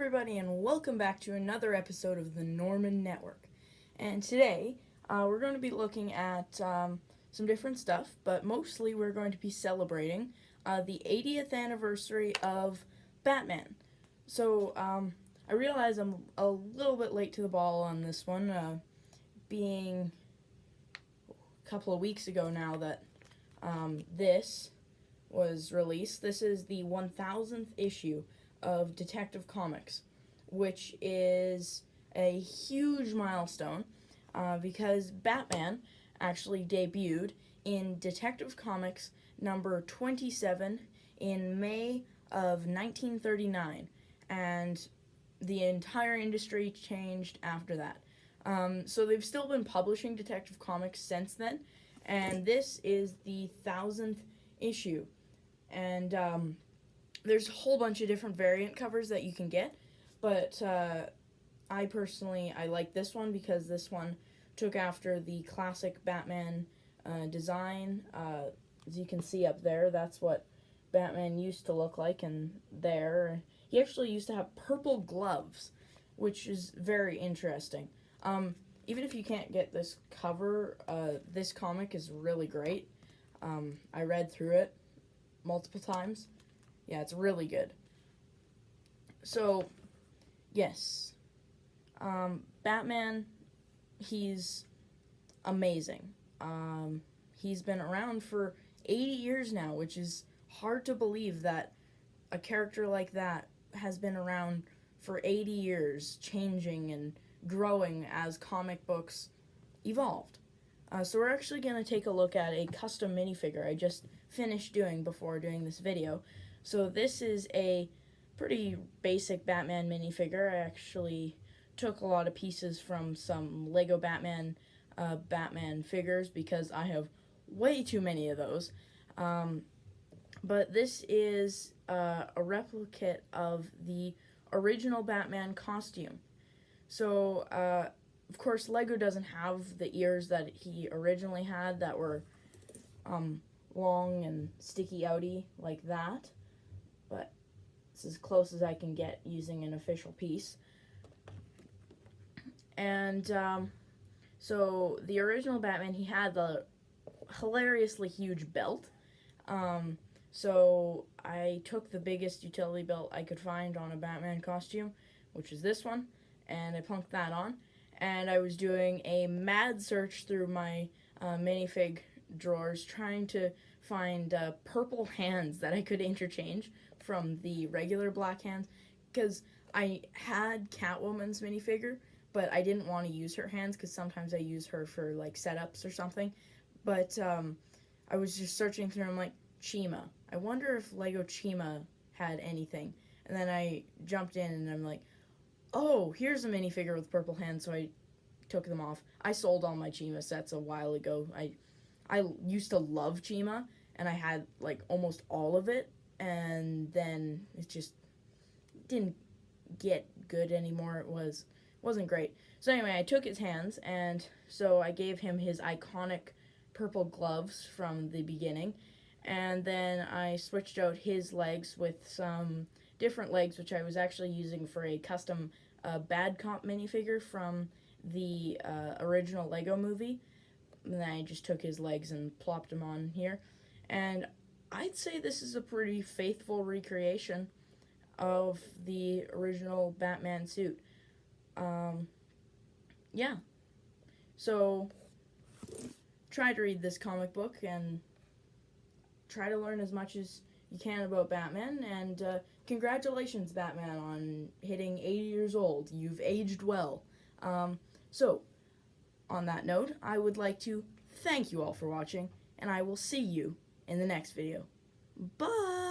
everybody, and welcome back to another episode of the Norman Network. And today, we're going to be looking at some different stuff, but mostly we're going to be celebrating the 80th anniversary of Batman. So, I realize I'm a little bit late to the ball on this one, being a couple of weeks ago now that this was released. This is the 1000th issue of Detective Comics, which is a huge milestone because Batman actually debuted in Detective Comics number 27 in May of 1939, and the entire industry changed after that. So they've still been publishing Detective Comics since then, and this is the 1000th issue. And there's a whole bunch of different variant covers that you can get, but I personally like this one because this one took after the classic Batman design. As you can see up there, that's what Batman used to look like, and there. He actually used to have purple gloves, which is very interesting. Even if you can't get this cover, this comic is really great. I read through it multiple times. Yeah, it's really good. So, yes. Batman, he's amazing. He's been around for 80 years now, which is hard to believe that a character like that has been around for 80 years, changing and growing as comic books evolved. So we're actually going to take a look at a custom minifigure I just finished doing before doing this video. So this is a pretty basic Batman minifigure. I actually took a lot of pieces from some Lego Batman figures because I have way too many of those. But this is a replicate of the original Batman costume. So, of course, Lego doesn't have the ears that he originally had that were long and sticky outy like that. But it's as close as I can get using an official piece. And so the original Batman, he had the hilariously huge belt. So I took the biggest utility belt I could find on a Batman costume, which is this one, and I plunked that on. And I was doing a mad search through my minifig drawers trying to find purple hands that I could interchange from the regular black hands, because I had Catwoman's minifigure, but I didn't want to use her hands because sometimes I use her for like setups or something. But I was just searching through, I'm like, Chima. I wonder if Lego Chima had anything. And then I jumped in and I'm like, oh, here's a minifigure with purple hands, so I took them off. I sold all my Chima sets a while ago. I used to love Chima, and I had like almost all of it, and then it just didn't get good anymore. It wasn't great. So anyway, I took his hands, and so I gave him his iconic purple gloves from the beginning, and then I switched out his legs with some different legs, which I was actually using for a custom Bad Cop minifigure from the original Lego movie. And then I just took his legs and plopped them on here. And I'd say this is a pretty faithful recreation of the original Batman suit. Yeah. So, try to read this comic book and try to learn as much as you can about Batman. And congratulations, Batman, on hitting 80 years old. You've aged well. So, on that note, I would like to thank you all for watching, and I will see you in the next video. Bye!